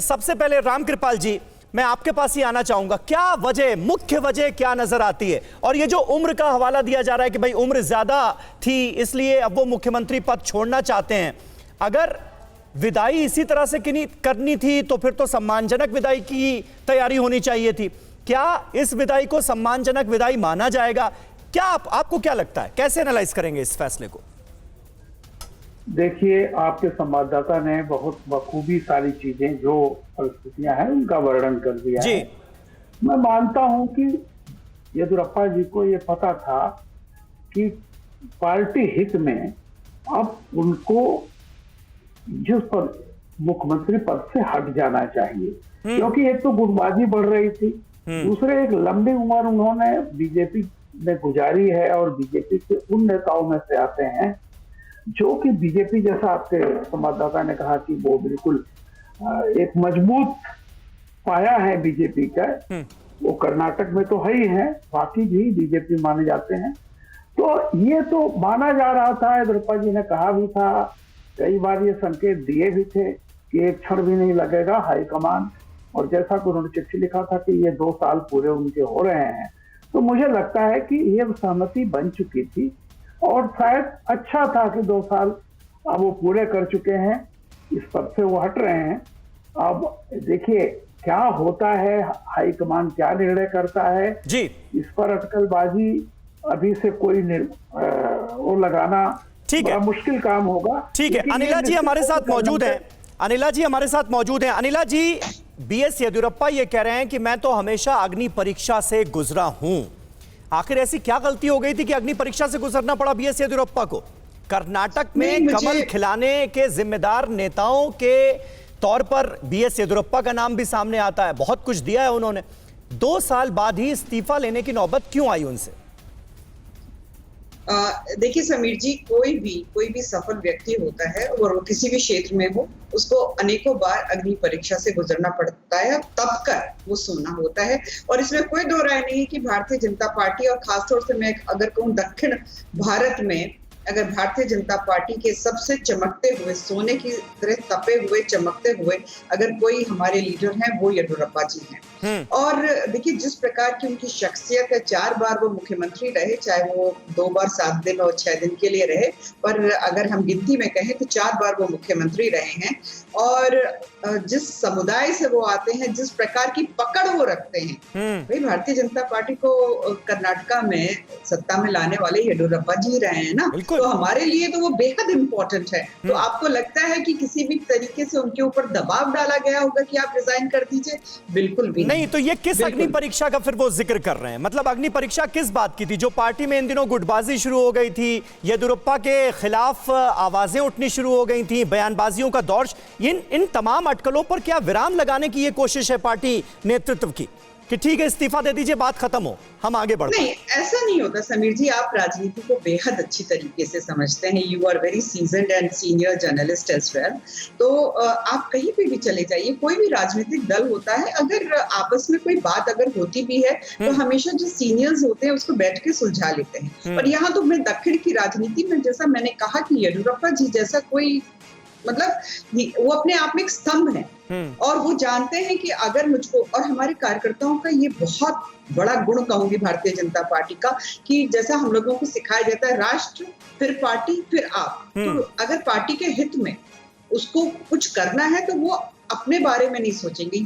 सबसे पहले रामकृपाल जी, मैं आपके पास ही आना चाहूंगा। क्या वजह, मुख्य वजह क्या नजर आती है? और ये जो उम्र का हवाला दिया जा रहा है कि भाई उम्र ज्यादा थी इसलिए अब वो मुख्यमंत्री पद छोड़ना चाहते हैं, अगर विदाई इसी तरह से करनी थी तो फिर तो सम्मानजनक विदाई की तैयारी होनी चाहिए थी। क्या इस विदाई को सम्मानजनक विदाई माना जाएगा? क्या आपको क्या लगता है, कैसे एनालाइज करेंगे इस फैसले को? देखिए, आपके संवाददाता ने बहुत बखूबी सारी चीजें जो परिस्थितियां हैं उनका वर्णन कर दिया है। मैं मानता हूं कि येदियुरप्पा जी को ये पता था कि पार्टी हित में अब उनको जिस पर मुख्यमंत्री पद से हट जाना चाहिए, क्योंकि एक तो गुटबाजी बढ़ रही थी, दूसरे एक लंबी उम्र उन्होंने बीजेपी में गुजारी है और बीजेपी के उन नेताओं में से आते हैं जो कि बीजेपी, जैसा आपके संवाददाता ने कहा कि वो बिल्कुल एक मजबूत पाया है बीजेपी का। वो कर्नाटक में तो है ही है, बाकी भी बीजेपी माने जाते हैं। तो ये तो माना जा रहा था, येदियुरप्पा जी ने कहा भी था, कई बार ये संकेत दिए भी थे कि एक क्षण भी नहीं लगेगा हाईकमान, और जैसा कि उन्होंने चिट्ठी लिखा था कि ये 2 साल पूरे उनके हो रहे हैं। तो मुझे लगता है कि ये सहमति बन चुकी थी और शायद अच्छा था कि 2 साल अब वो पूरे कर चुके हैं, इस पद से वो हट रहे हैं। अब देखिए क्या होता है, हाईकमान क्या निर्णय करता है जी, इस पर अटकलबाजी अभी से कोई वो लगाना बड़ा मुश्किल काम होगा। ठीक है, अनिला जी हमारे साथ मौजूद हैं। अनिला जी हमारे साथ मौजूद हैं। अनिला जी, बीएस येदियुरप्पा ये कह रहे हैं कि मैं तो हमेशा अग्नि परीक्षा से गुजरा हूं। आखिर ऐसी क्या गलती हो गई थी कि अग्नि परीक्षा से गुजरना पड़ा बीएस येदियुरप्पा को? कर्नाटक में कमल खिलाने के जिम्मेदार नेताओं के तौर पर बीएस येदियुरप्पा का नाम भी सामने आता है, बहुत कुछ दिया है उन्होंने। 2 साल बाद ही इस्तीफा लेने की नौबत क्यों आई उनसे? देखिए समीर जी, कोई भी सफल व्यक्ति होता है और किसी भी क्षेत्र में हो, उसको अनेकों बार अग्नि परीक्षा से गुजरना पड़ता है, तब कर वो सोना होता है। और इसमें कोई दो राय नहीं है कि भारतीय जनता पार्टी, और खासतौर से मैं अगर कहूँ दक्षिण भारत में, अगर भारतीय जनता पार्टी के सबसे चमकते हुए, सोने की तरह तपे हुए, चमकते हुए अगर कोई हमारे लीडर हैं वो येदियुरप्पा जी हैं। और देखिए जिस प्रकार की उनकी शख्सियत है, 4 बार वो मुख्यमंत्री रहे, चाहे वो 2 बार 7 दिन और 6 दिन के लिए रहे, पर अगर हम गिनती में कहें तो 4 बार वो मुख्यमंत्री रहे हैं। और जिस समुदाय से वो आते हैं, जिस प्रकार की पकड़ वो रखते हैं, भाई भारतीय जनता पार्टी को कर्नाटका में सत्ता में लाने वाले येदियुरप्पा जी रहे हैं ना, तो हमारे लिए तो वो बेहद इंपॉर्टेंट है। तो आपको लगता है कि किसी भी तरीके से उनके ऊपर दबाव डाला गया होगा कि आप रिजाइन कर दीजिए? बिल्कुल भी नहीं। तो ये किस अग्नि परीक्षा का फिर वो जिक्र कर रहे हैं? मतलब अग्नि परीक्षा किस बात की थी? जो पार्टी में इन दिनों गुटबाजी शुरू हो गई थी, येदियुरप्पा के खिलाफ आवाजें उठनी शुरू हो गई थी, बयानबाजियों का दौर, इन तमाम अटकलों पर क्या विराम लगाने की ये कोशिश है पार्टी नेतृत्व की कि ठीक है इस्तीफा दे दीजिए, बात खत्म हो, हम आगे बढ़ते हैं? नहीं, ऐसा नहीं होता समीर जी। आप राजनीति को बेहद अच्छी तरीके से समझते हैं, you are very seasoned and senior journalist as well. तो आप कहीं पे भी चले जाइए, कोई भी राजनीतिक दल होता है, अगर आपस में कोई बात अगर होती भी है तो हमेशा जो सीनियर्स होते हैं उसको बैठ के सुलझा लेते हैं। और यहाँ तो मैं दक्षिण की राजनीति में, जैसा मैंने कहा कि येदियुरप्पा जी जैसा कोई, मतलब वो अपने आप में एक स्तंभ है, और वो जानते हैं कि अगर मुझको, और हमारे कार्यकर्ताओं का ये बहुत बड़ा गुण कहूंगी भारतीय जनता पार्टी का, कि जैसा हम लोगों को सिखाया जाता है, राष्ट्र फिर पार्टी फिर आप। तो अगर पार्टी के हित में उसको कुछ करना है तो वो अपने बारे में नहीं सोचेंगे।